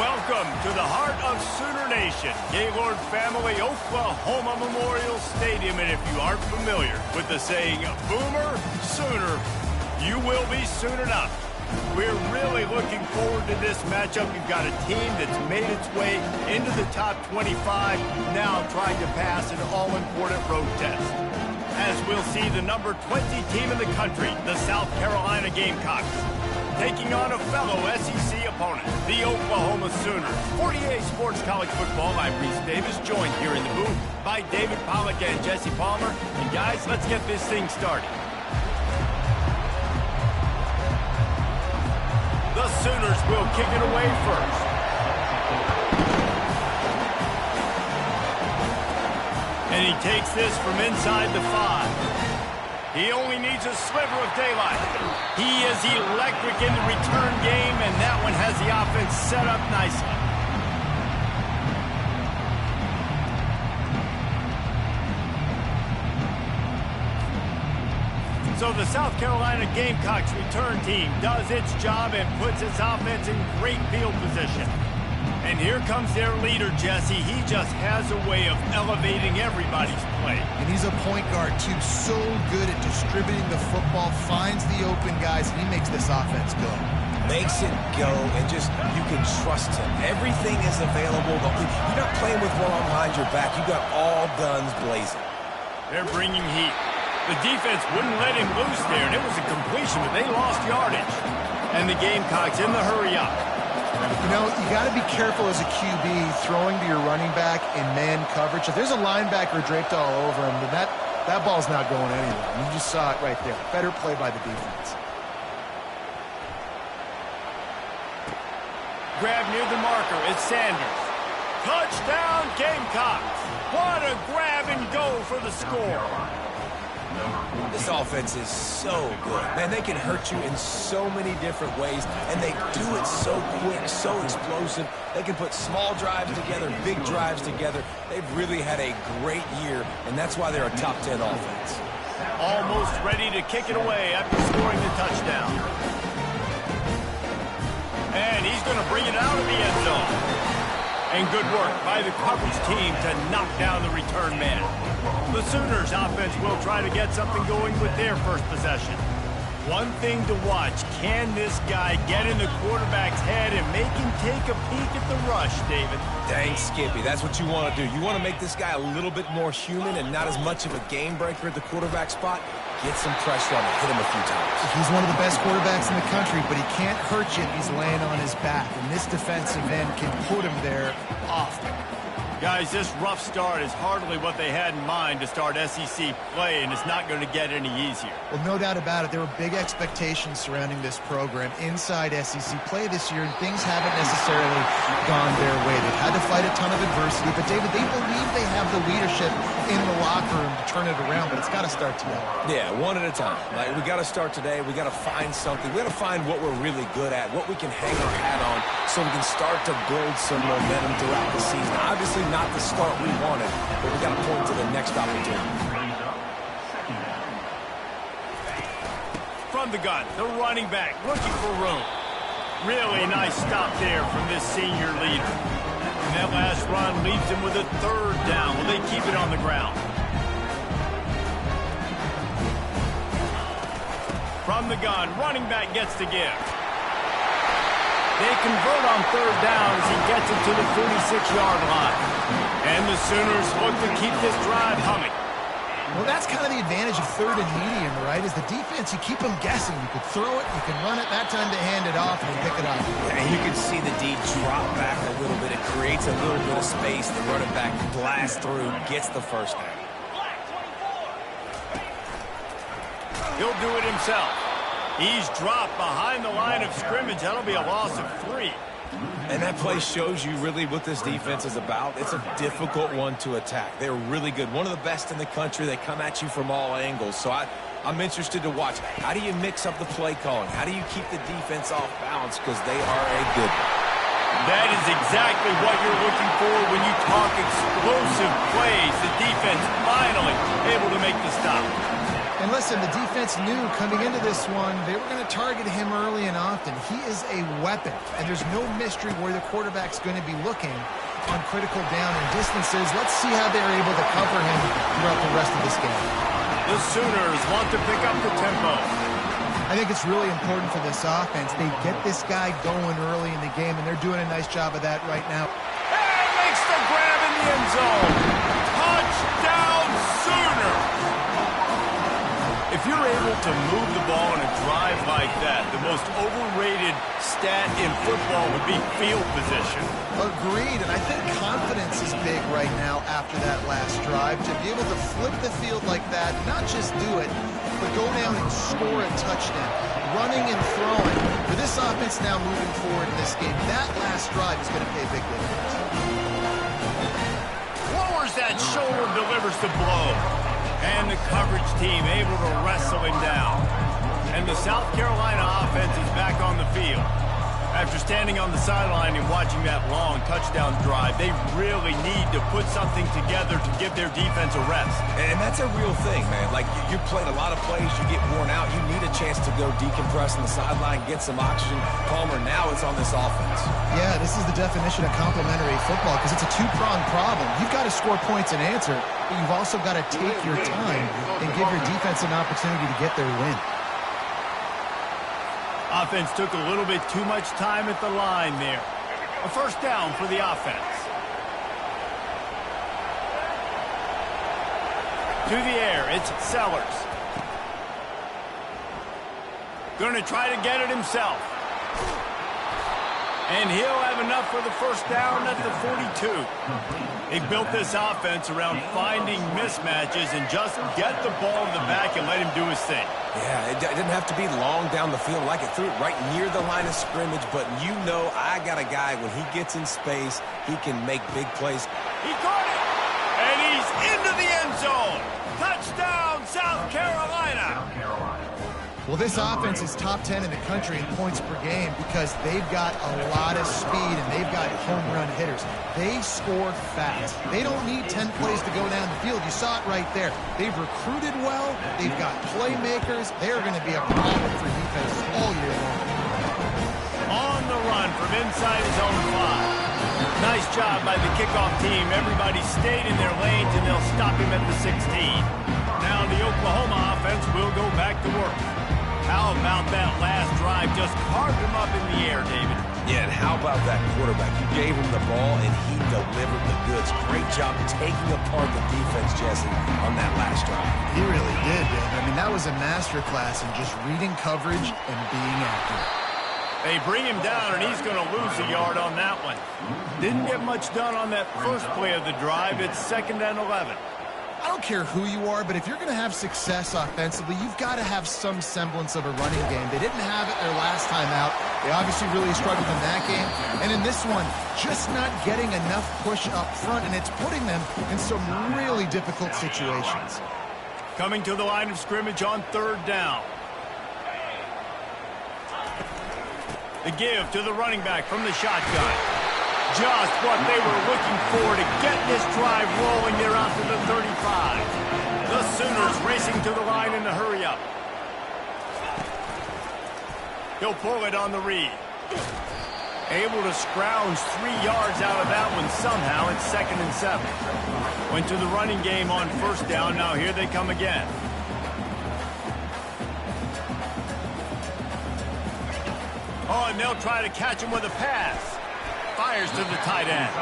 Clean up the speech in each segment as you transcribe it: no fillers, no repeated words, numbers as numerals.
Welcome to the heart of Sooner Nation, Gaylord Family Oklahoma Memorial Stadium. And if you aren't familiar with the saying, Boomer Sooner, you will be soon enough. We're really looking forward to this matchup. We've got a team that's made its way into the top 25, now trying to pass an all-important road test. As we'll see the number 20 team in the country, the South Carolina Gamecocks, taking on a fellow SEC opponent, the Oklahoma Sooners. 48 Sports College Football, I'm Reese Davis, joined here in the booth by David Pollack and Jesse Palmer. And guys, let's get this thing started. The Sooners will kick it away first. And he takes this from inside the 5. He only needs a sliver of daylight. He is electric in the return game, and that one has the offense set up nicely. So the South Carolina Gamecocks return team does its job and puts its offense in great field position. And here comes their leader, Jesse. He just has a way of elevating everybody's play. And he's a point guard, too. So good at distributing the football, finds the open guys, and he makes this offense go. Makes it go, and just, you can trust him. Everything is available. You're not playing with one arm behind your back. You got all guns blazing. They're bringing heat. The defense wouldn't let him loose there, and it was a completion, but they lost yardage. And the Gamecocks in the hurry up. You know, you got to be careful as a QB throwing to your running back in man coverage. If there's a linebacker draped all over him, then that ball's not going anywhere. You just saw it right there. Better play by the defense. Grab near the marker. It's Sanders. Touchdown, Gamecocks. What a grab and go for the score. This offense is so good. Man, they can hurt you in so many different ways, and they do it so quick, so explosive. They can put small drives together, big drives together. They've really had a great year, and that's why they're a top 10 offense. Almost ready to kick it away after scoring the touchdown. And he's going to bring it out of the end zone. And good work by the coverage team to knock down the return man. The Sooners offense will try to get something going with their first possession. One thing to watch, can this guy get in the quarterback's head and make him take a peek at the rush, David? Dang, Skippy, that's what you want to do. You want to make this guy a little bit more human and not as much of a game breaker at the quarterback spot. Get some pressure on him, hit him a few times. He's one of the best quarterbacks in the country, but he can't hurt you if he's laying on his back. And this defensive end can put him there often. Guys, this rough start is hardly what they had in mind to start SEC play, and it's not going to get any easier. Well, no doubt about it. There were big expectations surrounding this program inside SEC play this year, and things haven't necessarily gone their way. They've had to fight a ton of adversity, but, David, they believe they have the leadership in the locker room to turn it around, but it's got to start today. Yeah, one at a time. Like, we got to start today. We got to find something. We got to find what we're really good at, what we can hang our hat on, so we can start to build some momentum throughout the season. Obviously, not the start we wanted, but we got to point to the next opportunity. From the gun, the running back looking for room. Really nice stop there from this senior leader. And that last run leaves him with a third down. Will they keep it on the ground? From the gun, running back gets to give. They convert on third down as he gets it to the 46-yard line. And the Sooners look to keep this drive humming. Well, that's kind of the advantage of third and medium, right? Is the defense, you keep them guessing. You could throw it, you can run it, that time to hand it off and pick it up. And you can see the D drop back a little bit. It creates a little bit of space. The running back blasts through, gets the first down. He'll do it himself. He's dropped behind the line of scrimmage. That'll be a loss of 3. And that play shows you really what this defense is about. It's a difficult one to attack. They're really good. One of the best in the country. They come at you from all angles. So I'm interested to watch. How do you mix up the play calling? How do you keep the defense off balance? Because they are a good one. That is exactly what you're looking for when you talk explosive plays. The defense finally able to make the stop. And listen, the defense knew coming into this one, they were going to target him early and often. He is a weapon, and there's no mystery where the quarterback's going to be looking on critical down and distances. Let's see how they're able to cover him throughout the rest of this game. The Sooners want to pick up the tempo. I think it's really important for this offense. They get this guy going early in the game, and they're doing a nice job of that right now. And makes the grab in the end zone. Touchdown, Sooner! If you're able to move the ball in a drive like that, the most overrated stat in football would be field position. Agreed, and I think confidence is big right now after that last drive. To be able to flip the field like that, not just do it, but go down and score a touchdown. Running and throwing. For this offense now moving forward in this game, that last drive is going to pay big dividends. Lowers that shoulder, delivers the blow. And the coverage team able to wrestle him down. And the South Carolina offense is back on the field. After standing on the sideline and watching that long touchdown drive, they really need to put something together to give their defense a rest. And that's a real thing, man. Like, you played a lot of plays, you get worn out, you need a chance to go decompress on the sideline, get some oxygen. Palmer, now it's on this offense. Yeah, this is the definition of complementary football because it's a two-pronged problem. You've got to score points and answer, but you've also got to take your time and give your defense an opportunity to get their win. Offense took a little bit too much time at the line there. A first down for the offense. To the air, it's Sellers. Going to try to get it himself. And he'll have enough for the first down at the 42. They built this offense around finding mismatches and just get the ball in the back and let him do his thing. Yeah, it didn't have to be long down the field. Like, it threw it right near the line of scrimmage, but you know I got a guy, when he gets in space, he can make big plays. He caught it, and he's into the end zone. Touchdown, South Carolina. Well, this offense is top 10 in the country in points per game because they've got a lot of speed and they've got home run hitters. They score fast. They don't need 10 plays to go down the field. You saw it right there. They've recruited well. They've got playmakers. They're going to be a problem for defense all year long. On the run from inside his own 5. Nice job by the kickoff team. Everybody stayed in their lanes, and they'll stop him at the 16. Now the Oklahoma offense will go back to work. How about that last drive? Just carved him up in the air, David. Yeah, and how about that quarterback? You gave him the ball, and he delivered the goods. Great job taking apart the defense, Jesse, on that last drive. He really did, Dave. I mean, that was a masterclass in just reading coverage and being accurate. They bring him down, and he's going to lose a yard on that one. Didn't get much done on that first play of the drive. It's 2nd and 11. I don't care who you are, but if you're going to have success offensively, you've got to have some semblance of a running game. They didn't have it their last time out. They obviously really struggled in that game. And in this one, just not getting enough push up front, and it's putting them in some really difficult situations. Coming to the line of scrimmage on 3rd down. The give to the running back from the shotgun. Just what they were looking for to get this drive rolling there out to the 35. The Sooners racing to the line in a hurry-up. He'll pull it on the read. Able to scrounge 3 yards out of that one somehow. It's 2nd and 7. Went to the running game on 1st down. Now here they come again. Oh, and they'll try to catch him with a pass. Fires to the tight end.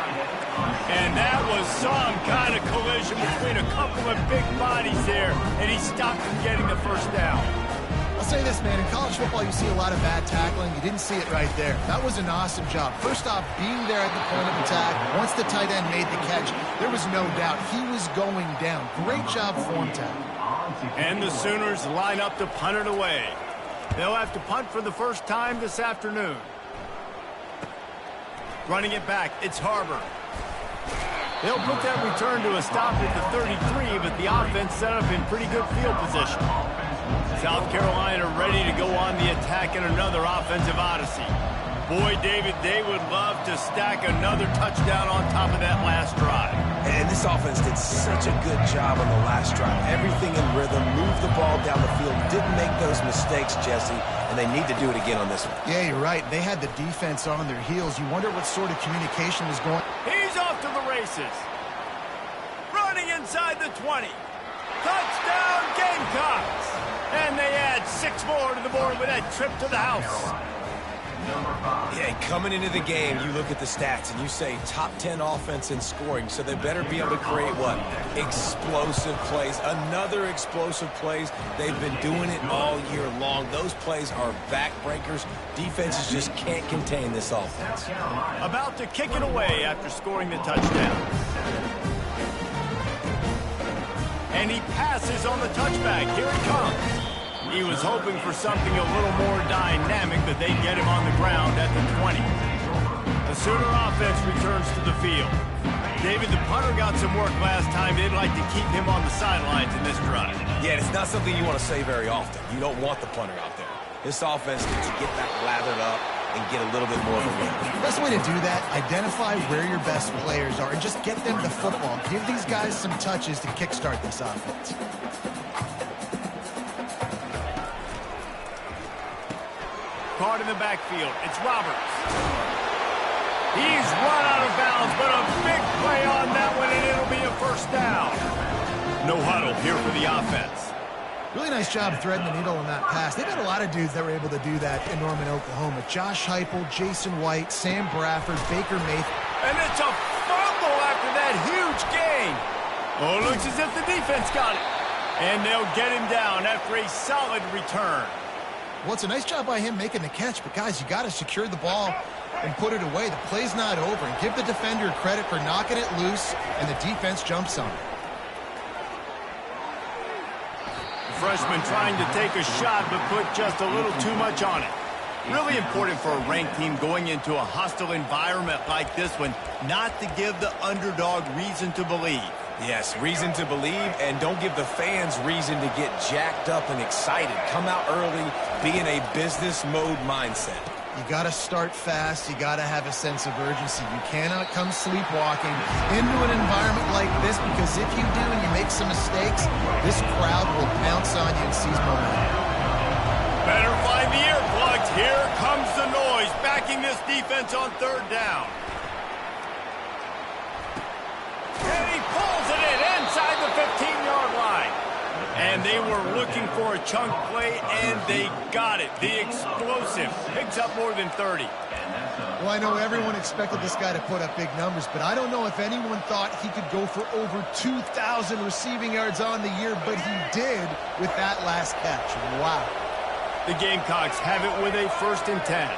And that was some kind of collision between a couple of big bodies there, and he stopped from getting the first down. I'll say this, man. In college football, you see a lot of bad tackling. You didn't see it right there. That was an awesome job. First off, being there at the point of attack. Once the tight end made the catch, there was no doubt he was going down. Great job form tackle. And the Sooners line up to punt it away. They'll have to punt for the first time this afternoon. Running it back, it's Harbor. They'll put that return to a stop at the 33, but the offense set up in pretty good field position. South Carolina ready to go on the attack in another offensive odyssey. Boy, David, they would love to stack another touchdown on top of that last drive. And this offense did such a good job on the last drive. Everything in rhythm, moved the ball down the field, didn't make those mistakes, Jesse, and they need to do it again on this one. Yeah, you're right. They had the defense on their heels. You wonder what sort of communication was going. He's off to the races. Running inside the 20. Touchdown, Gamecocks! And they add 6 more to the board with that trip to the house. Yeah, coming into the game, you look at the stats and you say top 10 offense in scoring, so they better be able to create what? Explosive plays. Another explosive plays. They've been doing it all year long. Those plays are backbreakers. Defenses just can't contain this offense. About to kick it away after scoring the touchdown. And he passes on the touchback. Here he comes. He was hoping for something a little more dynamic, but they get him on the ground at the 20. The Sooner offense returns to the field. David, the punter got some work last time. They'd like to keep him on the sidelines in this drive. Yeah, it's not something you want to say very often. You don't want the punter out there. This offense needs to get that lathered up and get a little bit more of a win. The best way to do that, identify where your best players are and just get them the football. Give these guys some touches to kickstart this offense. Caught in the backfield. It's Roberts. He's run out of bounds, but a big play on that one, and it'll be a first down. No huddle here for the offense. Really nice job threading the needle on that pass. They've got a lot of dudes that were able to do that in Norman, Oklahoma. Josh Heupel, Jason White, Sam Bradford, Baker Mayfield. And it's a fumble after that huge gain. Oh, looks as if the defense got it. And they'll get him down after a solid return. Well, it's a nice job by him making the catch, but guys, you got to secure the ball and put it away. The play's not over, and give the defender credit for knocking it loose, and the defense jumps on it. The freshman trying to take a shot, but put just a little too much on it. Really important for a ranked team going into a hostile environment like this one, not to give the underdog reason to believe. Yes, reason to believe, and don't give the fans reason to get jacked up and excited. Come out early, be in a business mode mindset. You got to start fast. You got to have a sense of urgency. You cannot come sleepwalking into an environment like this, because if you do and you make some mistakes, this crowd will pounce on you and seize momentum. Better find the earplugs. Here comes the noise, backing this defense on third down. And he pulls it in inside the 15-yard line. And they were looking for a chunk play, and they got it. The explosive picks up more than 30. Well, I know everyone expected this guy to put up big numbers, but I don't know if anyone thought he could go for over 2,000 receiving yards on the year, but he did with that last catch. Wow. The Gamecocks have it with a 1st and 10.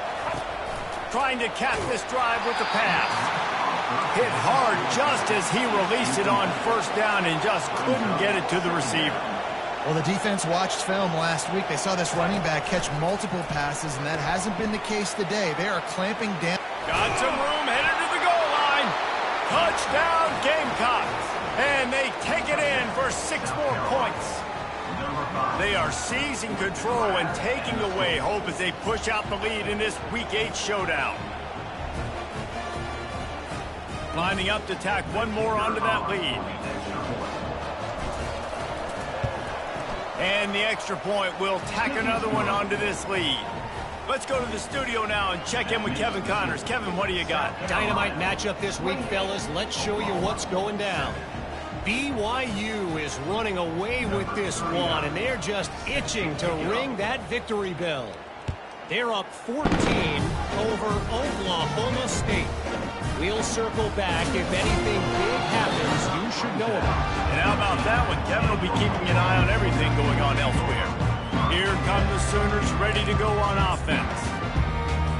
Trying to cap this drive with the pass. Hit hard just as he released it on 1st down and just couldn't get it to the receiver. Well, the defense watched film last week. They saw this running back catch multiple passes, and that hasn't been the case today. They are clamping down. Got some room, headed to the goal line. Touchdown, Gamecocks. And they take it in for 6 more points. They are seizing control and taking away hope as they push out the lead in this Week 8 showdown. Lining up to tack one more onto that lead. And the extra point will tack another one onto this lead. Let's go to the studio now and check in with Kevin Connors. Kevin, what do you got? Dynamite matchup this week, fellas. Let's show you what's going down. BYU is running away with this one, and they're just itching to ring that victory bell. They're up 14 over Oklahoma State. We'll circle back. If anything big happens, you should know about it. And how about that one? Kevin will be keeping an eye on everything going on elsewhere. Here come the Sooners ready to go on offense.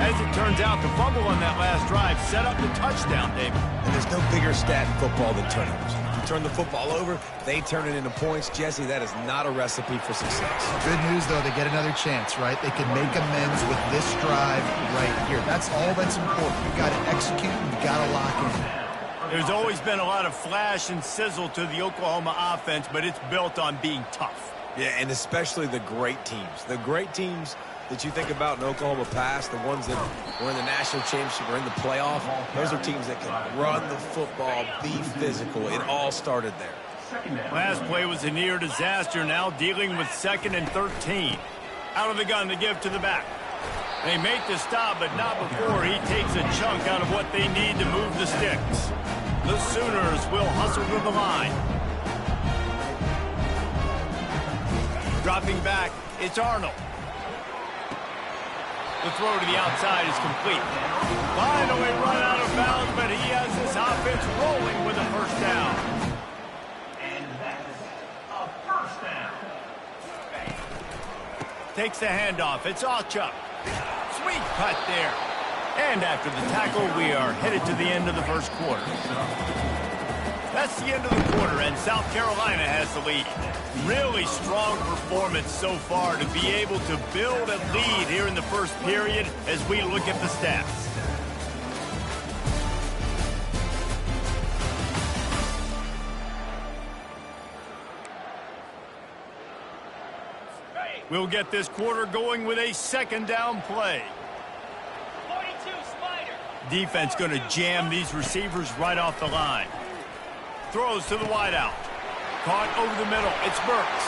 As it turns out, the fumble on that last drive set up the touchdown, David. And there's no bigger stat in football than turnovers. If you turn the football over, they turn it into points. Jesse, that is not a recipe for success. Good news, though, they get another chance, right? They can make amends with this drive right here. That's all that's important. You've got to execute and you've got to lock in. There's always been a lot of flash and sizzle to the Oklahoma offense, but it's built on being tough. Yeah, and especially the great teams. The great teams that you think about in Oklahoma past, the ones that were in the national championship or in the playoff, those are teams that can run the football, be physical. It all started there. Last play was a near disaster, now dealing with 2nd and 13. Out of the gun to give to the back. They make the stop, but not before he takes a chunk out of what they need to move the sticks. The Sooners will hustle to the line. Dropping back, it's Arnold. The throw to the outside is complete. Finally run out of bounds, but he has this offense rolling with a first down. And that's a first down. Takes the handoff. It's Allchuck. Sweet cut there. And after the tackle, we are headed to the end of the first quarter. That's the end of the quarter, and South Carolina has the lead. Really strong performance so far to be able to build a lead here in the first period as we look at the stats. We'll get this quarter going with a second down play. 42 Spider. Defense going to jam these receivers right off the line. Throws to the wideout. Caught over the middle. It's Burks.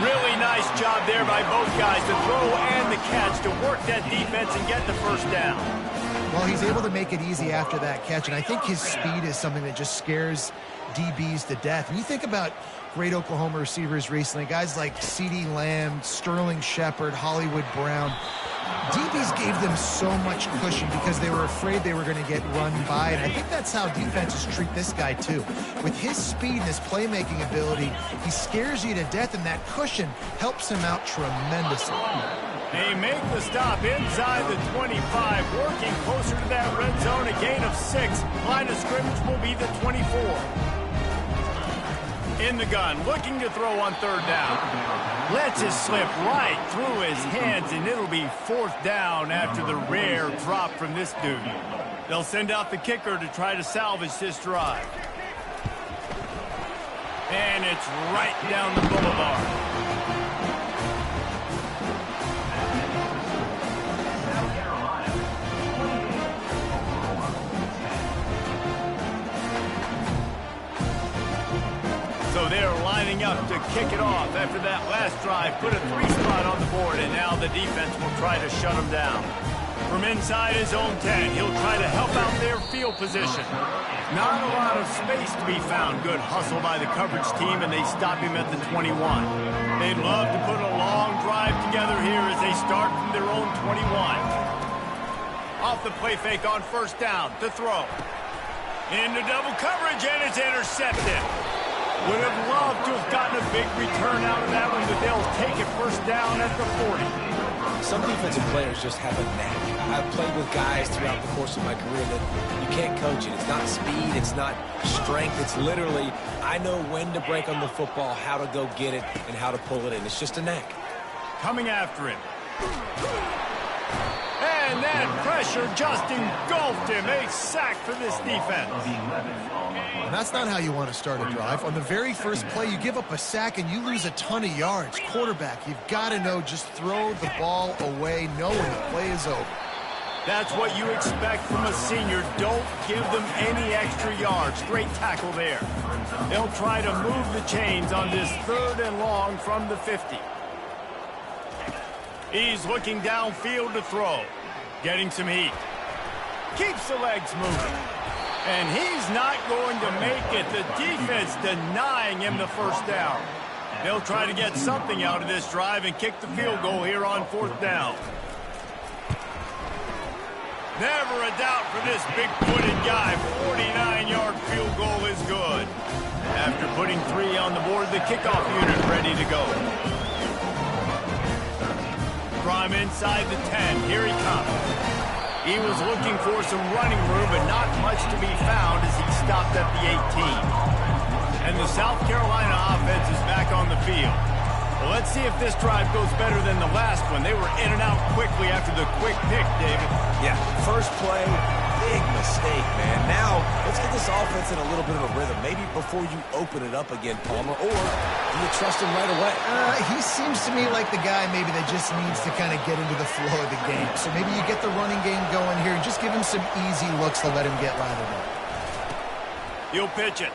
Really nice job there by both guys, the throw and the catch, to work that defense and get the first down. Well, he's able to make it easy after that catch, and I think his speed is something that just scares DBs to death. When you think about great Oklahoma receivers recently, guys like CeeDee Lamb, Sterling Shepard, Hollywood Brown, DBs gave them so much cushion because they were afraid they were going to get run by, and I think that's how defenses treat this guy too. With his speed and his playmaking ability, he scares you to death, and that cushion helps him out tremendously. They make the stop inside the 25, working closer to that red zone, a gain of 6. Line of scrimmage will be the 24. In the gun, looking to throw on third down. Lets it slip right through his hands, and it'll be fourth down after the rare drop from this dude. They'll send out the kicker to try to salvage this drive. And it's right down the boulevard. So they're lining up to kick it off after that last drive. Put a 3-spot on the board, and now the defense will try to shut them down. From inside his own 10, he'll try to help out their field position. Not a lot of space to be found. Good hustle by the coverage team, and they stop him at the 21. They'd love to put a long drive together here as they start from their own 21. Off the play fake on first down to throw. Into double coverage, and it's intercepted. Would have loved to have gotten a big return out of that one, but they'll take it first down at the 40. Some defensive players just have a knack. I've played with guys throughout the course of my career that you can't coach it. It's not speed, it's not strength. It's literally, I know when to break on the football, how to go get it, and how to pull it in. It's just a knack. Coming after him. And that pressure just engulfed him. A sack for this defense. And that's not how you want to start a drive. On the very first play, you give up a sack and you lose a ton of yards. Quarterback, you've got to know, just throw the ball away, knowing the play is over. That's what you expect from a senior. Don't give them any extra yards. Great tackle there. They'll try to move the chains on this 3rd and long from the 50. He's looking downfield to throw. Getting some heat. Keeps the legs moving. And he's not going to make it. The defense denying him the first down. They'll try to get something out of this drive and kick the field goal here on 4th down. Never a doubt for this big-footed guy. 49-yard field goal is good. After putting 3 on the board, the kickoff unit ready to go. From inside the 10, here he comes. He was looking for some running room, but not much to be found as he stopped at the 18. And the South Carolina offense is back on the field. Well, let's see if this drive goes better than the last one. They were in and out quickly after the quick pick, David. Yeah, first play, big mistake, man. Now, let's get this offense in a little bit of a rhythm. Maybe before you open it up again, Palmer, or do you trust him right away? He seems to me like the guy maybe that just needs to kind of get into the flow of the game. So maybe you get the running game going here and just give him some easy looks to let him get lathered up. He'll pitch it.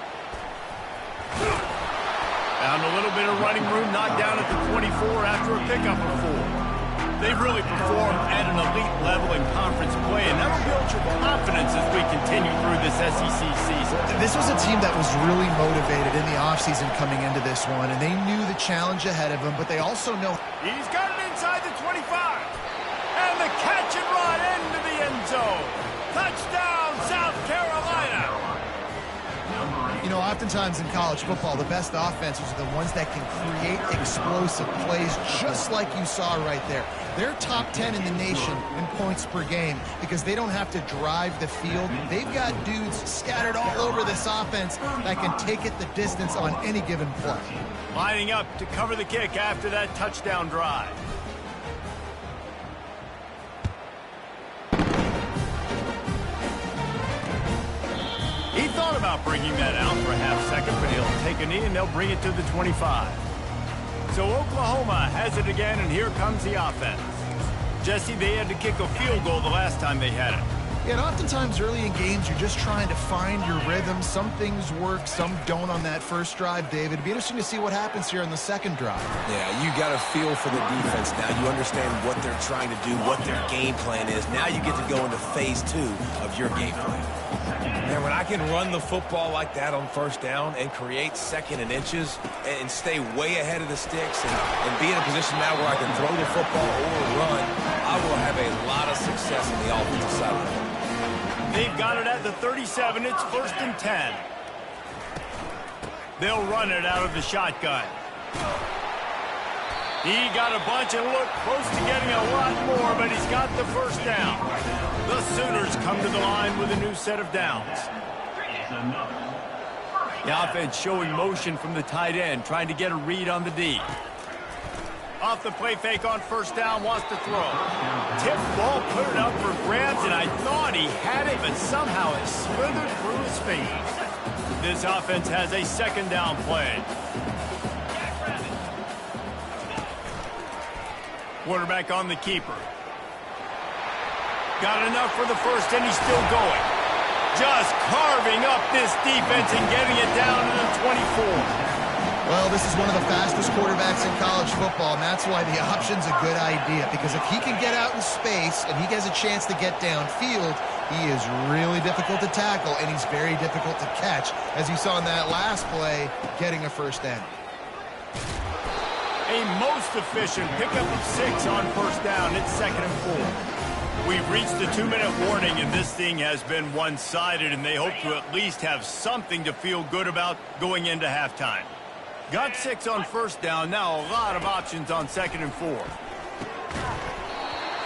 Found a little bit of running room, knocked down at the 24 after a pickup of 4. They've really performed at an elite level in conference play, and that'll build your confidence as we continue through this SEC season. This was a team that was really motivated in the offseason coming into this one, and they knew the challenge ahead of them, but they also know... He's got it inside the 25. And the catch and run into the end zone. Touchdown, South Carolina. You know, oftentimes in college football, the best offenses are the ones that can create explosive plays, just like you saw right there. They're top 10 in the nation in points per game because they don't have to drive the field. They've got dudes scattered all over this offense that can take it the distance on any given play. Lining up to cover the kick after that touchdown drive. He thought about bringing that out for a half second, but he'll take a knee and they'll bring it to the 25. So Oklahoma has it again, and here comes the offense. Jesse, they had to kick a field goal the last time they had it. Yeah, and oftentimes early in games, you're just trying to find your rhythm. Some things work, some don't on that first drive, David. It'd be interesting to see what happens here on the second drive. Yeah, you got a feel for the defense now. You understand what they're trying to do, what their game plan is. Now you get to go into phase 2 of your game plan. Man, when I can run the football like that on first down and create second and inches and stay way ahead of the sticks and be in a position now where I can throw the football or run, I will have a lot of success on the offensive side of the ball. They've got it at the 37. It's 1st and 10. They'll run it out of the shotgun. He got a bunch and looked close to getting a lot more, but he's got the first down. The Sooners come to the line with a new set of downs. The offense showing motion from the tight end, trying to get a read on the D. Off the play fake on first down, wants to throw. Tip ball, put it up for grabs, and I thought he had it, but somehow it slithered through his fingers. This offense has a second down play. Quarterback on the keeper. Got enough for the first, and he's still going. Just carving up this defense and getting it down to the 24. Well, this is one of the fastest quarterbacks in college football, and that's why the option's a good idea, because if he can get out in space and he has a chance to get downfield, he is really difficult to tackle, and he's very difficult to catch, as you saw in that last play, getting a first down. A most efficient pickup of 6 on first down. It's 2nd and 4. We've reached the 2-minute warning, and this thing has been one-sided, and they hope to at least have something to feel good about going into halftime. Got 6 on first down. Now a lot of options on 2nd and 4.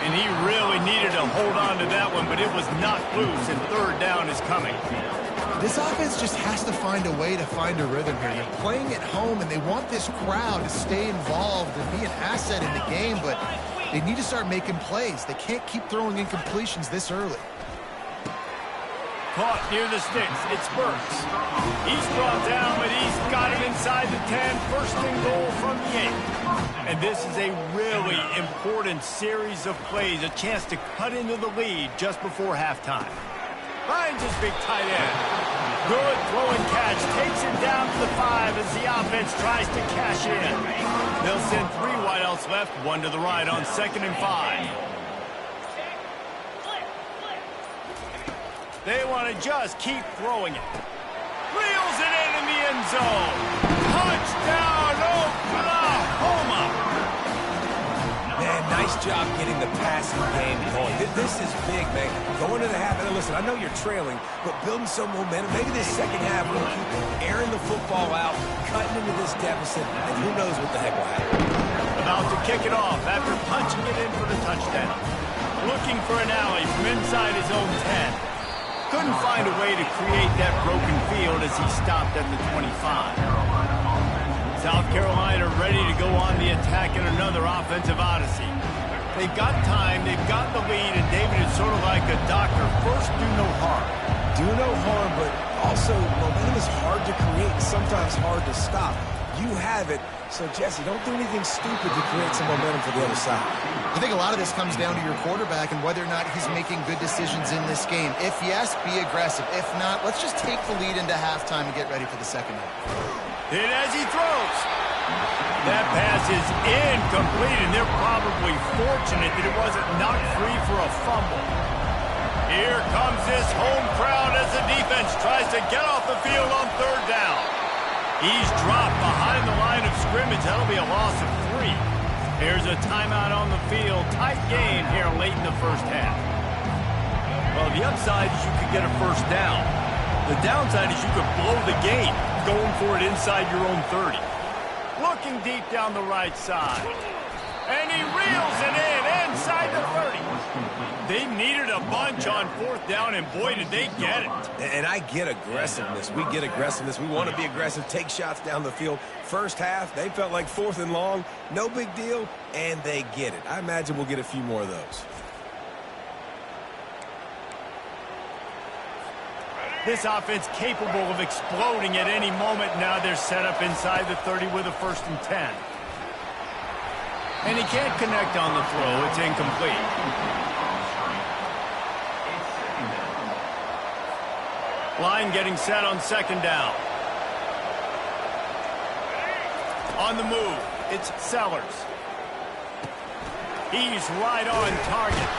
And he really needed to hold on to that one, but it was knocked loose, and 3rd down is coming. This offense just has to find a way to find a rhythm here. They're playing at home, and they want this crowd to stay involved and be an asset in the game, but they need to start making plays. They can't keep throwing incompletions this early. Caught near the sticks. It's Burks. He's brought down, but he's got it inside the 10. 1st and goal from the 8. And this is a really important series of plays, a chance to cut into the lead just before halftime. Finds his big tight end. Good throw and catch. Takes him down to the 5 as the offense tries to cash in. They'll send 3 wideouts left, 1 to the right on 2nd and 5. They want to just keep throwing it. Reels it in the end zone. Touchdown, Oklahoma! Man, nice job getting the passing game going. This is big, man. Going to the half, and listen, I know you're trailing, but building some momentum. Maybe this second half will keep airing the football out, cutting into this deficit, and who knows what the heck will happen. About to kick it off after punching it in for the touchdown. Looking for an alley from inside his own 10. Couldn't find a way to create that broken field as he stopped at the 25. South Carolina ready to go on the attack in another offensive odyssey. They've got time, they've got the lead, and David is sort of like a doctor. First, do no harm. Do no harm, but also momentum is hard to create and sometimes hard to stop. You have it, so Jesse, don't do anything stupid to create some momentum for the other side. I think a lot of this comes down to your quarterback and whether or not he's making good decisions in this game. If yes, be aggressive. If not, let's just take the lead into halftime and get ready for the second half. And as he throws, that pass is incomplete, and they're probably fortunate that it wasn't knocked free for a fumble. Here comes this home crowd as the defense tries to get off the field on third down. He's dropped behind the line of scrimmage. That'll be a loss of 3. Here's a timeout on the field. Tight game here late in the first half. Well, the upside is you could get a first down. The downside is you could blow the game going for it inside your own 30. Looking deep down the right side. And he reels it in inside the 30. They needed a bunch on fourth down, and boy, did they get it. And I get aggressiveness. We get aggressiveness. We want to be aggressive, take shots down the field. First half, they felt like 4th and long. No big deal, and they get it. I imagine we'll get a few more of those. This offense capable of exploding at any moment. Now they're set up inside the 30 with a 1st and 10. And he can't connect on the throw. It's incomplete. Line getting set on 2nd down. On the move, it's Sellers. He's right on target.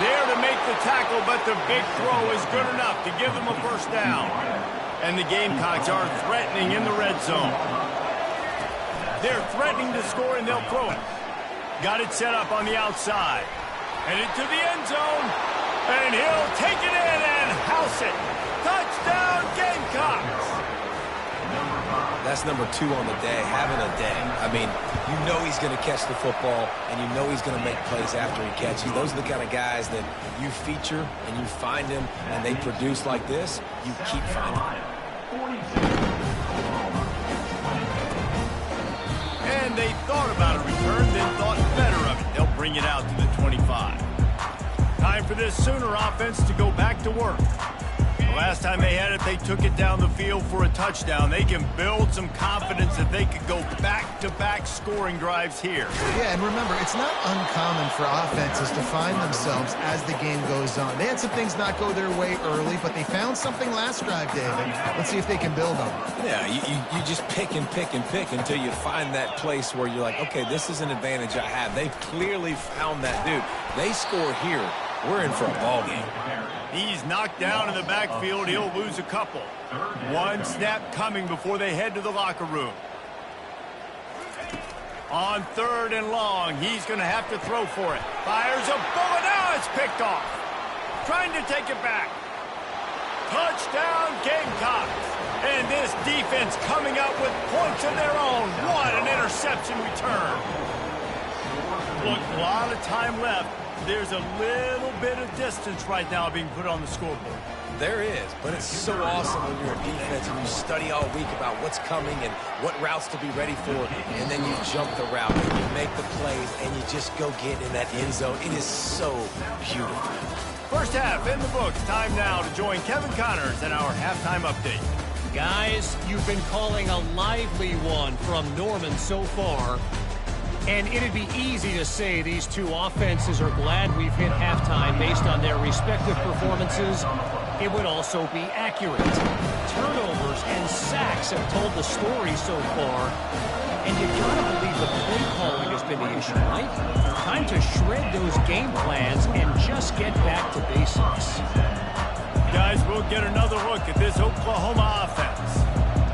There to make the tackle, but the big throw is good enough to give them a 1st down. And the Gamecocks are threatening in the red zone. They're threatening to score, and they'll throw it. Got it set up on the outside. And into the end zone. And he'll take it in and house it. Touchdown, Gamecocks! That's number 2 on the day, having a day. I mean, you know he's going to catch the football, and you know he's going to make plays after he catches. Those are the kind of guys that you feature, and you find them, and they produce like this. You keep finding them. And they thought about a return, then thought better of it. They'll bring it out to the 25. Time for this Sooner offense to go back to work. The last time they had it, they took it down the field for a touchdown. They can build some confidence that they could go back-to-back scoring drives here. Yeah, and remember, it's not uncommon for offenses to find themselves as the game goes on. They had some things not go their way early, but they found something last drive, David. Let's see if they can build on it. Yeah, you just pick and pick and pick until you find that place where you're like, okay, this is an advantage I have. They've clearly found that dude. They score here, we're in for a ball game. He's knocked down in the backfield. He'll lose a couple. One snap coming before they head to the locker room. On 3rd and long, he's going to have to throw for it. Fires a bullet. Now it's picked off. Trying to take it back. Touchdown, Gamecocks. And this defense coming out with points of their own. What an interception return. Look, a lot of time left. There's a little bit of distance right now being put on the scoreboard. There is, but it's so awesome when you're a defense and you study all week about what's coming and what routes to be ready for, and then you jump the route and you make the plays and you just go get in that end zone. It is so beautiful. First half in the books. Time now to join Kevin Connors in our halftime update. Guys, you've been calling a lively one from Norman so far. And it'd be easy to say these two offenses are glad we've hit halftime based on their respective performances. It would also be accurate. Turnovers and sacks have told the story so far. And you gotta believe the play calling has been the issue, right? Time to shred those game plans and just get back to basics. Guys, we'll get another look at this Oklahoma offense.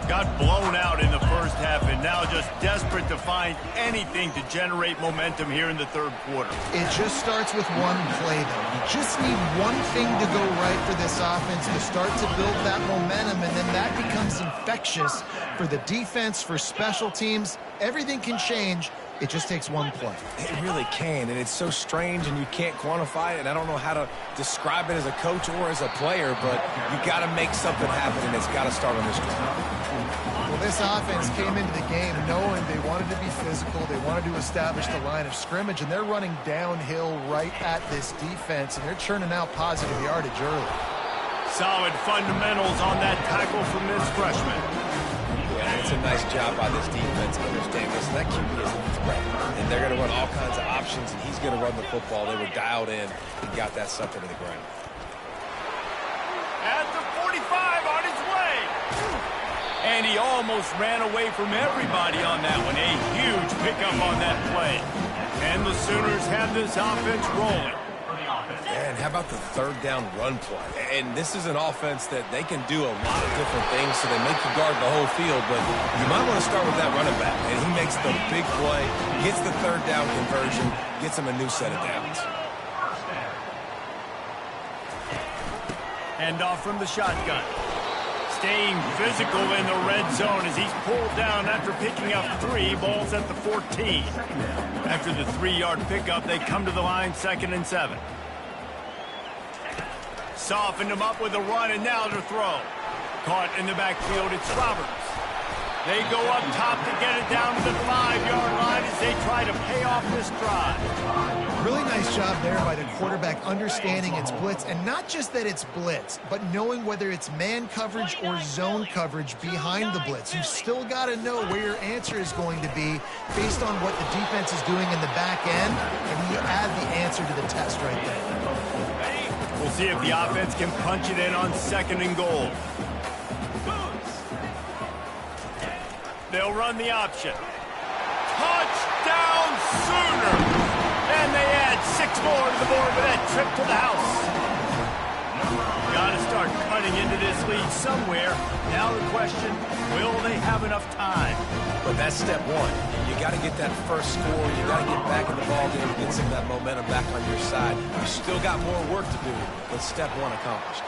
Got blown out in the first half and now just desperate to find anything to generate momentum here in the 3rd quarter. It just starts with one play, though. You just need one thing to go right for this offense to start to build that momentum, and then that becomes infectious for the defense, for special teams. Everything can change. It just takes one play. It really can, and it's so strange, and you can't quantify it, and I don't know how to describe it as a coach or as a player, but you got to make something happen, and it's got to start on this drive. Well, this offense came into the game knowing they wanted to be physical, they wanted to establish the line of scrimmage, and they're running downhill right at this defense, and they're churning out positive yardage early. Solid fundamentals on that tackle from this freshman. Yeah, it's a nice job by this defense understanding this. That QB is a threat, and they're going to run all kinds of options, and he's going to run the football. They were dialed in and got that sucker to the ground. At the 45 on his way. And he almost ran away from everybody on that one. A huge pickup on that play. And the Sooners have this offense rolling. And how about the third down run play? And this is an offense that they can do a lot of different things, so they make you guard the whole field, but you might want to start with that running back. And he makes the big play, gets the third down conversion, gets him a new set of downs. Hand off from the shotgun. Staying physical in the red zone as he's pulled down after picking up 3 balls at the 14. After the 3-yard pickup, they come to the line 2nd and 7. Softened him up with a run, and now to throw. Caught in the backfield, it's Roberts. They go up top to get it down to the 5-yard line as they try to pay off this drive. Really nice job there by the quarterback understanding it's blitz, and not just that it's blitz, but knowing whether it's man coverage or zone coverage behind the blitz. You've still got to know where your answer is going to be based on what the defense is doing in the back end, and you add the answer to the test right there. We'll see if the offense can punch it in on 2nd and goal. They'll run the option. Touchdown Sooner! And they add 6 more to the board with that trip to the house. Got to start cutting into this lead somewhere. Now the question, will they have enough time? But that's step 1. You got to get that first score. You got to get back in the ball game, get some of that momentum back on your side. You still got more work to do, but step 1 accomplished.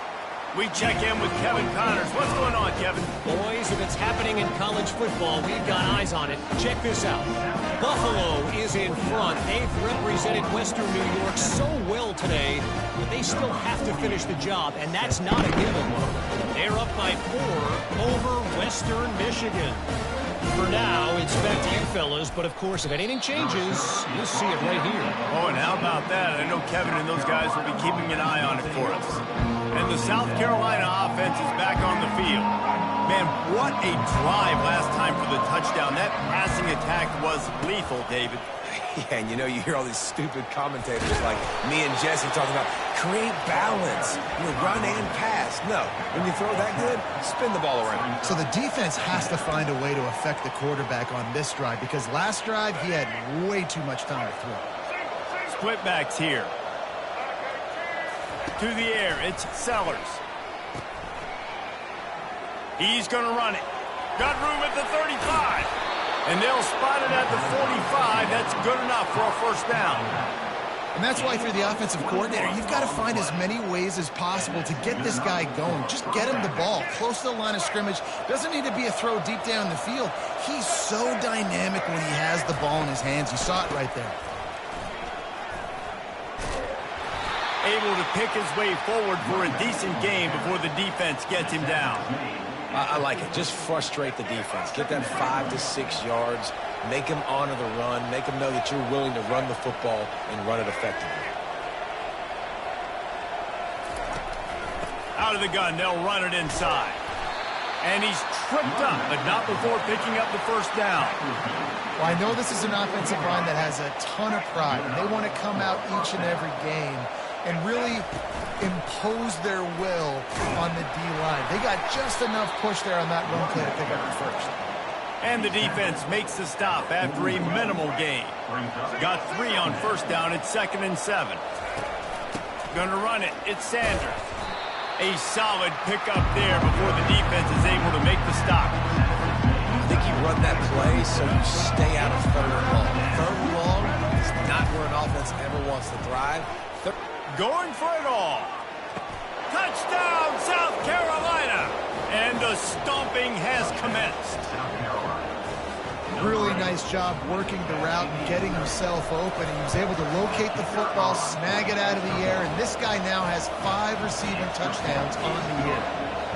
We check in with Kevin Connors. What's going on, Kevin? Boys, if it's happening in college football, we've got eyes on it. Check this out. Buffalo is in front. They've represented Western New York so well today, but they still have to finish the job, and that's not a given. They're up by 4 over Western Michigan. For now, it's back to you fellas, but of course, if anything changes, you'll see it right here. Oh, and how about that? I know Kevin and those guys will be keeping an eye on it for us. And the South Carolina offense is back on the field. Man, what a drive last time for the touchdown. That passing attack was lethal, David. Yeah, and you know, you hear all these stupid commentators like me and Jesse talking about create balance, run and pass. No, when you throw that good, spin the ball around. So the defense has to find a way to affect the quarterback on this drive, because last drive he had way too much time to throw. Split backs here. To the air, it's Sellers. He's going to run it. Got room at the 35. And they'll spot it at the 45. That's good enough for a first down. And that's why, if you're the offensive coordinator, you've got to find as many ways as possible to get this guy going. Just get him the ball close to the line of scrimmage. Doesn't need to be a throw deep down the field. He's so dynamic when he has the ball in his hands. You saw it right there. Able to pick his way forward for a decent game before the defense gets him down. I like it. Just frustrate the defense. Get that 5 to 6 yards. Make them honor the run. Make them know that you're willing to run the football and run it effectively. Out of the gun, they'll run it inside. And he's tripped up, but not before picking up the first down. Well, I know this is an offensive line that has a ton of pride, and they want to come out each and every game and really impose their will on the D-line. They got just enough push there on that run play to pick up the first. And the defense makes the stop after a minimal gain. Got 3 on first down. It's 2nd and 7. Gonna run it. It's Sanders. A solid pickup there before the defense is able to make the stop. I think you run that play so you stay out of 3rd and long. 3rd and long is not where an offense ever wants to thrive. Going for it all. Touchdown, South Carolina. And the stomping has commenced. Really nice job working the route and getting himself open. He was able to locate the football, snag it out of the air, and this guy now has 5 receiving touchdowns on the year.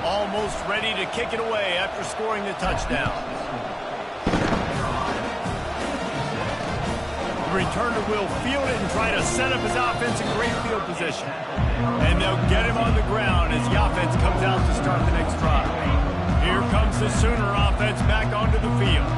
Almost ready to kick it away after scoring the touchdown. The returner will field it and try to set up his offense in great field position. And they'll get him on the ground as the offense comes out to start the next drive. Here comes the Sooner offense back onto the field.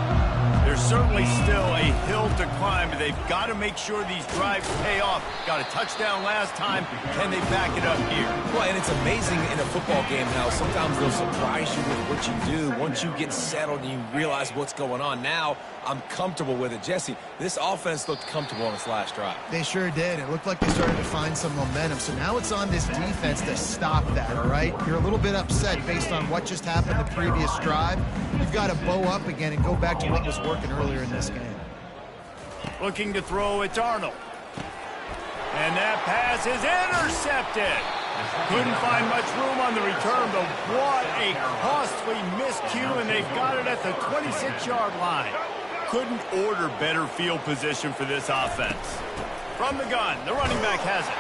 There's certainly still a hill to climb, but they've got to make sure these drives pay off. Got a touchdown last time. Can they back it up here? Well, and it's amazing in a football game how sometimes they'll surprise you with what you do. Once you get settled and you realize what's going on, now I'm comfortable with it. Jesse, this offense looked comfortable on its last drive. They sure did. It looked like they started to find some momentum. So now it's on this defense to stop that, all right? You're a little bit upset based on what just happened the previous drive. You've got to bow up again and go back to what was working earlier in this game. Looking to throw, it's Arnold. And that pass is intercepted. Couldn't find much room on the return, but what a costly miscue, and they've got it at the 26-yard line. Couldn't order better field position for this offense. From the gun, the running back has it.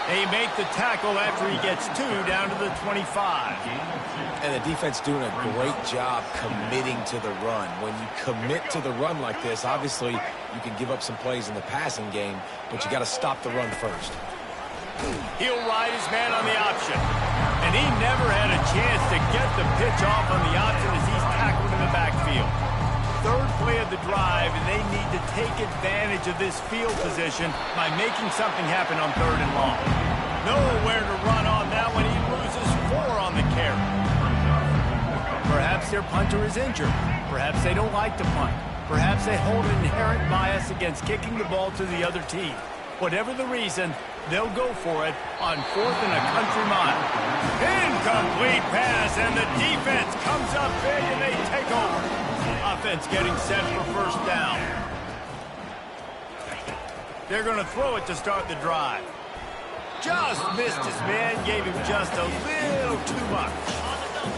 They make the tackle after he gets 2 down to the 25. And the defense doing a great job committing to the run. When you commit to the run like this, obviously you can give up some plays in the passing game, but you got to stop the run first. He'll ride his man on the option. And he never had a chance to get the pitch off on the option as he's tackled in the backfield. Third play of the drive, and they need to take advantage of this field position by making something happen on 3rd and long. Nowhere to run on that one. He loses 4 on the carry. Perhaps their punter is injured. Perhaps they don't like to punt. Perhaps they hold an inherent bias against kicking the ball to the other team. Whatever the reason, they'll go for it on 4th and a country mile. Incomplete pass, and the defense comes up big, and they take over. Offense getting set for 1st down. They're going to throw it to start the drive. Just missed his man, gave him just a little too much.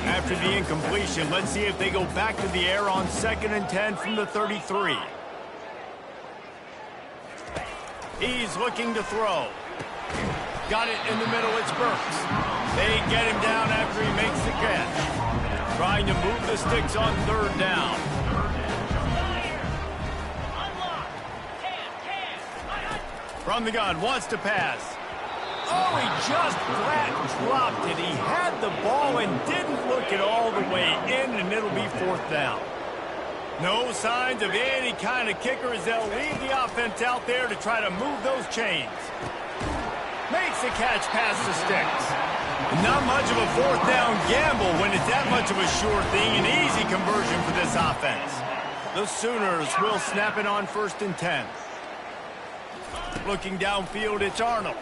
After the incompletion, let's see if they go back to the air on 2nd and 10 from the 33. He's looking to throw. Got it in the middle, it's Burks. They get him down after he makes the catch. Trying to move the sticks on 3rd down. From the gun, wants to pass. Oh, he just flat dropped it. He had the ball and didn't look it all the way in, and it'll be 4th down. No signs of any kind of kicker as they'll leave the offense out there to try to move those chains. Makes the catch past the sticks. Not much of a 4th down gamble when it's that much of a sure thing. An easy conversion for this offense. The Sooners will snap it on 1st and 10. Looking downfield, it's Arnold.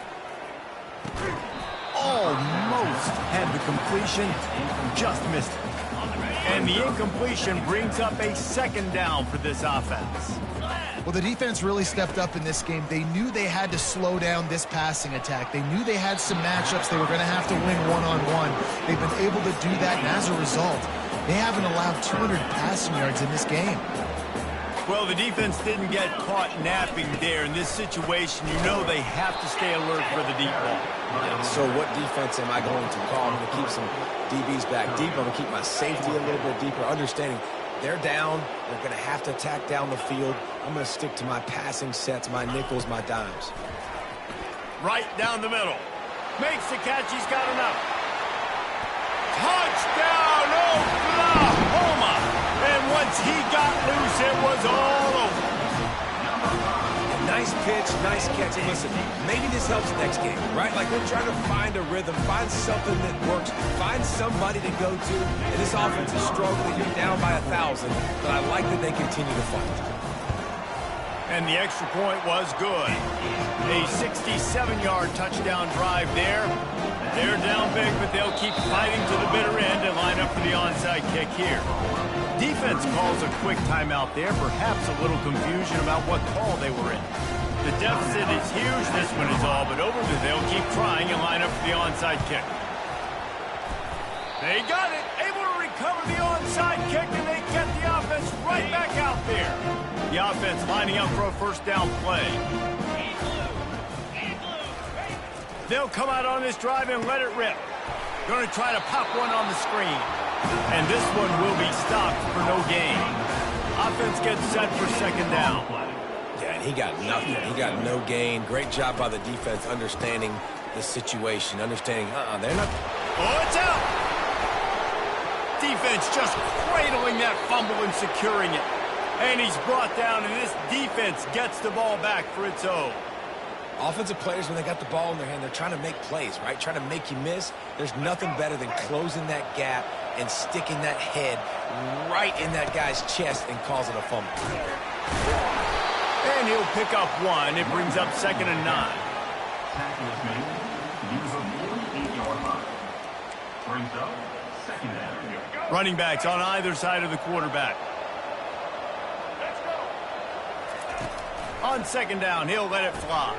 Almost had the completion, just missed it. And the incompletion brings up a 2nd down for this offense. Well, the defense really stepped up in this game. They knew they had to slow down this passing attack. They knew they had some matchups they were going to have to win one-on-one. They've been able to do that, and as a result, they haven't allowed 200 passing yards in this game. Well, the defense didn't get caught napping there. In this situation, you know they have to stay alert for the deep ball. So what defense am I going to call? I'm going to keep some DBs back deep. I'm going to keep my safety a little bit deeper, understanding they're down. They're going to have to attack down the field. I'm going to stick to my passing sets, my nickels, my dimes. Right down the middle. Makes the catch. He's got enough. Touchdown, Oklahoma! And once he got loose, it was all over. Nice pitch, nice catch. And listen, maybe this helps next game, right? Like we're trying to find a rhythm, find something that works, find somebody to go to. And this offense is struggling. You're down by 1,000, but I like that they continue to fight. And the extra point was good. A 67-yard touchdown drive there. They're down big, but they'll keep fighting to the bitter end and line up for the onside kick here. Defense calls a quick timeout there, perhaps a little confusion about what call they were in. The deficit is huge, this one is all but over, but they'll keep trying and line up for the onside kick. They got it, able to recover the onside kick, and they get the offense right back out there. The offense lining up for a 1st down play. They'll come out on this drive and let it rip. Going to try to pop one on the screen. And this one will be stopped for no gain. Offense gets set for second down. Yeah, and he got nothing. He got no gain. Great job by the defense understanding the situation, understanding, they're not. Oh, it's out! Defense just cradling that fumble and securing it. And he's brought down, and this defense gets the ball back for its own. Offensive players, when they got the ball in their hand, they're trying to make plays, right? Trying to make you miss. There's nothing better than closing that gap and sticking that head right in that guy's chest and causing a fumble. And he'll pick up one. It brings up 2nd and 9. Tackle is made. Use a 48-yard line. Brings up 2nd down. Running backs on either side of the quarterback. On 2nd down, he'll let it fly.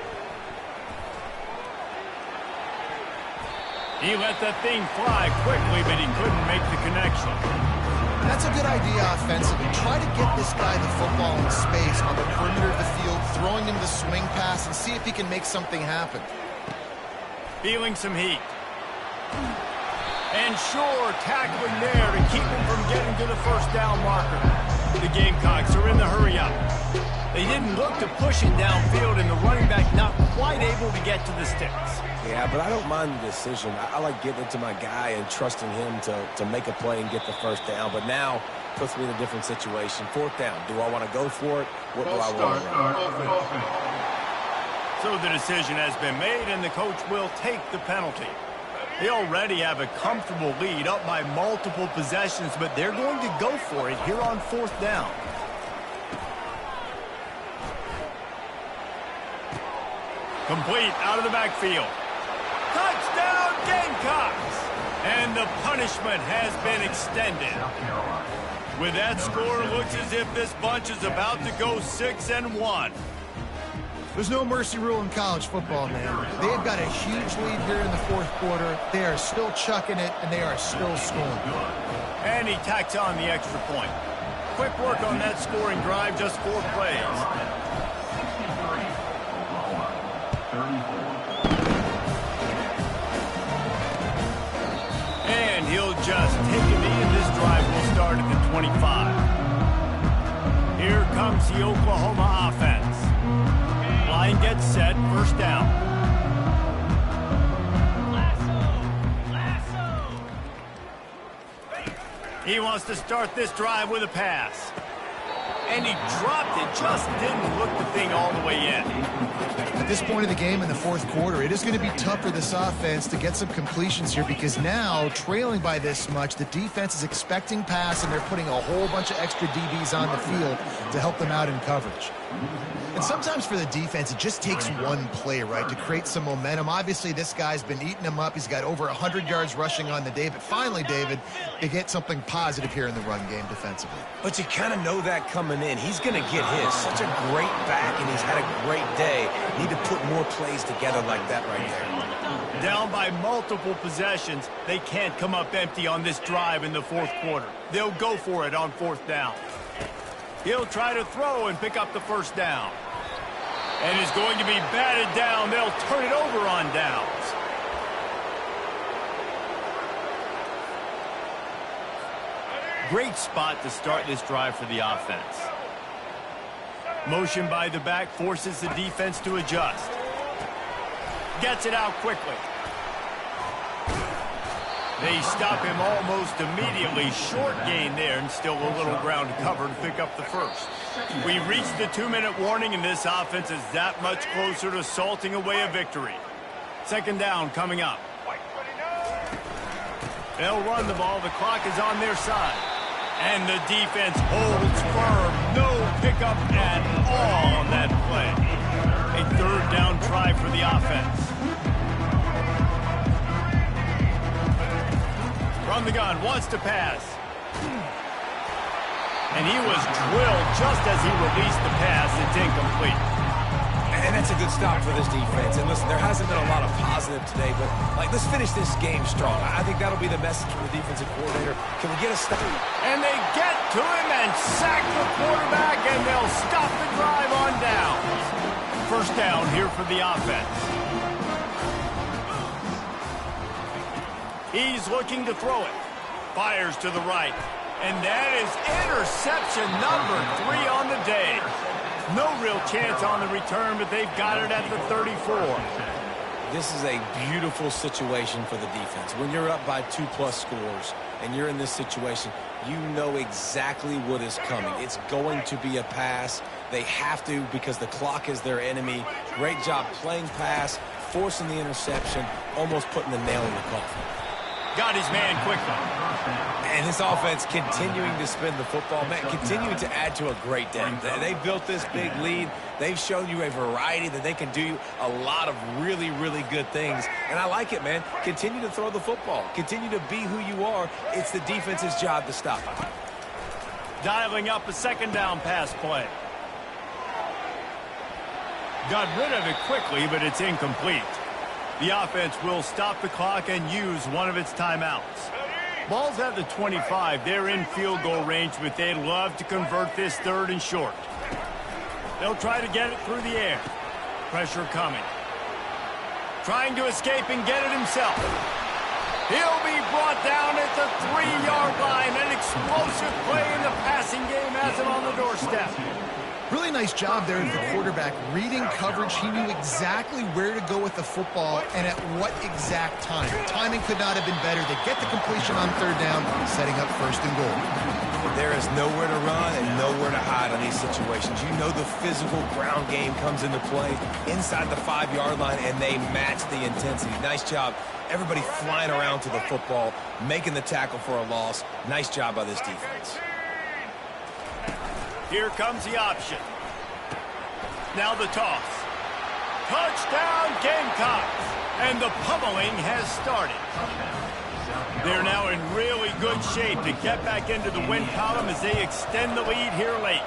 He let that thing fly quickly, but he couldn't make the connection. That's a good idea offensively. Try to get this guy the football in space on the perimeter of the field, throwing him the swing pass, and see if he can make something happen. Feeling some heat. And sure, tackling there to keep him from getting to the first down marker. The Gamecocks are in the hurry-up. They didn't look to push it downfield, and the running back not quite able to get to the sticks. Yeah, but I don't mind the decision. I like getting it to my guy and trusting him to make a play and get the first down. But now puts me in a different situation. 4th down. Do I want to go for it? What do I want to run? So the decision has been made, and the coach will take the penalty. They already have a comfortable lead up by multiple possessions, but they're going to go for it here on 4th down. Complete out of the backfield. Touchdown, Gamecocks! And the punishment has been extended. With that score, it looks as if this bunch is about to go 6-1. There's no mercy rule in college football, man. They've got a huge lead here in the 4th quarter. They are still chucking it, and they are still scoring. And he tacks on the extra point. Quick work on that scoring drive, just 4 plays. And he'll just take a knee, and this drive will start at the 25. Here comes the Oklahoma offense. Line gets set, 1st down. He wants to start this drive with a pass. And he dropped it, just didn't look the thing all the way in. At this point of the game in the 4th quarter, it is going to be tough for this offense to get some completions here because now, trailing by this much, the defense is expecting pass, and they're putting a whole bunch of extra DBs on the field to help them out in coverage. And sometimes for the defense, it just takes one play, right, to create some momentum. Obviously, this guy's been eating them up. He's got over 100 yards rushing on the day. But finally, David, they get something positive here in the run game defensively. But you kind of know that coming in. He's going to get his. Such a great back, and he's had a great day. Need to put more plays together like that right there. Down by multiple possessions, they can't come up empty on this drive in the 4th quarter. They'll go for it on 4th down. He'll try to throw and pick up the 1st down. And is going to be batted down. They'll turn it over on downs. Great spot to start this drive for the offense. Motion by the back forces the defense to adjust. Gets it out quickly. They stop him almost immediately. Short gain there, and still a little ground to cover to pick up the 1st. We reached the 2-minute warning, and this offense is that much closer to salting away a victory. 2nd down coming up. They'll run the ball. The clock is on their side. And the defense holds firm. No pickup at all on that play. A 3rd down try for the offense. From the gun, wants to pass. And he was drilled just as he released the pass. It's incomplete. And that's a good stop for this defense. And listen, there hasn't been a lot of positive today, but let's finish this game strong. I think that'll be the message from the defensive coordinator. Can we get a stop? And they get to him and sack the quarterback, and they'll stop the drive on down. 1st down here for the offense. He's looking to throw it. Fires to the right. And that is interception number 3 on the day. No real chance on the return, but they've got it at the 34. This is a beautiful situation for the defense. When you're up by 2+ scores and you're in this situation, you know exactly what is coming. It's going to be a pass. They have to because the clock is their enemy. Great job playing pass, forcing the interception, almost putting the nail in the coffin. Got his man quickly. And this offense continuing to spin the football, man, continuing to add to a great day. They built this big lead. They've shown you a variety that they can do a lot of really, really good things. And I like it, man. Continue to throw the football. Continue to be who you are. It's the defense's job to stop it. Dialing up a second down pass play. Got rid of it quickly, but it's incomplete. The offense will stop the clock and use one of its timeouts. Ball's at the 25. They're in field goal range, but they'd love to convert this 3rd and short. They'll try to get it through the air. Pressure coming. Trying to escape and get it himself. He'll be brought down at the 3-yard line. An explosive play in the passing game has him on the doorstep. Really nice job there as the quarterback. Reading coverage, he knew exactly where to go with the football and at what exact time. Timing could not have been better. They get the completion on 3rd down, setting up 1st and goal. There is nowhere to run and nowhere to hide on these situations. You know the physical ground game comes into play inside the 5-yard line, and they match the intensity. Nice job. Everybody flying around to the football, making the tackle for a loss. Nice job by this defense. Here comes the option. Now the toss. Touchdown Gamecocks! And the pummeling has started. They're now in really good shape to get back into the win column as they extend the lead here late.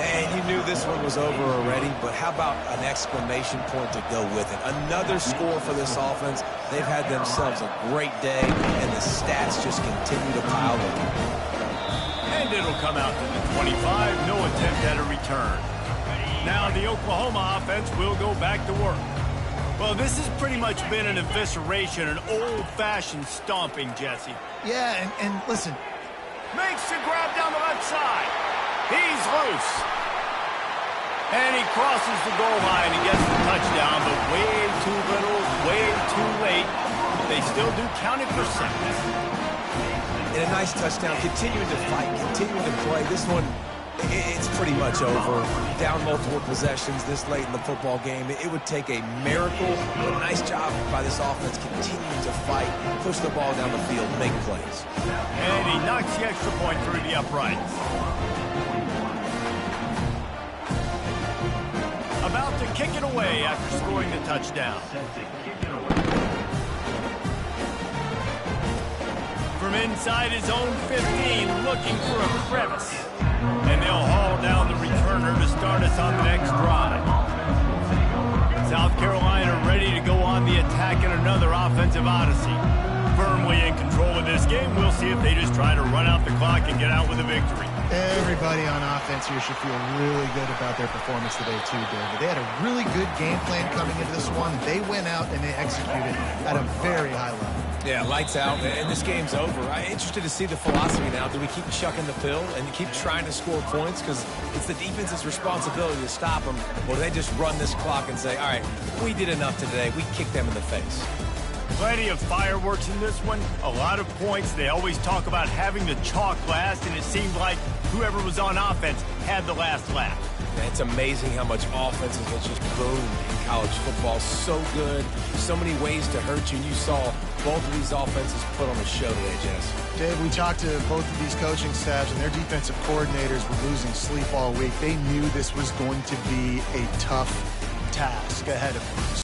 And you knew this one was over already, but how about an exclamation point to go with it? Another score for this offense. They've had themselves a great day, and the stats just continue to pile up. And it'll come out to the 25. No attempt at a return. Now the Oklahoma offense will go back to work. Well, this has pretty much been an evisceration, an old-fashioned stomping, Jesse. Yeah, and listen. Makes the grab down the left side. He's loose. And he crosses the goal line and gets the touchdown, but way too little, way too late. But they still do count it for seconds. And a nice touchdown, continuing to fight, continuing to play. This one, it's pretty much over. Down multiple possessions this late in the football game. It would take a miracle, but a nice job by this offense continuing to fight, push the ball down the field, make plays. And he knocks the extra point through the uprights. About to kick it away after scoring the touchdown. From inside his own 15, looking for a crevice. And they'll haul down the returner to start us on the next drive. South Carolina ready to go on the attack in another offensive odyssey. Firmly in control of this game. We'll see if they just try to run out the clock and get out with a victory. Everybody on offense here should feel really good about their performance today too, David. They had a really good game plan coming into this one. They went out and they executed at a very high level. Yeah, lights out, and this game's over. I'm interested to see the philosophy now. Do we keep chucking the pill and keep trying to score points? Because it's the defense's responsibility to stop them. Or do they just run this clock and say, all right, we did enough today. We kicked them in the face. Plenty of fireworks in this one. A lot of points. They always talk about having the chalk last, and it seemed like whoever was on offense had the last laugh. Yeah, it's amazing how much offense has just boomed in college football. So good. So many ways to hurt you. And you saw both of these offenses put on a show today, Jess. Dave, we talked to both of these coaching staffs, and their defensive coordinators were losing sleep all week. They knew this was going to be a tough task ahead of them.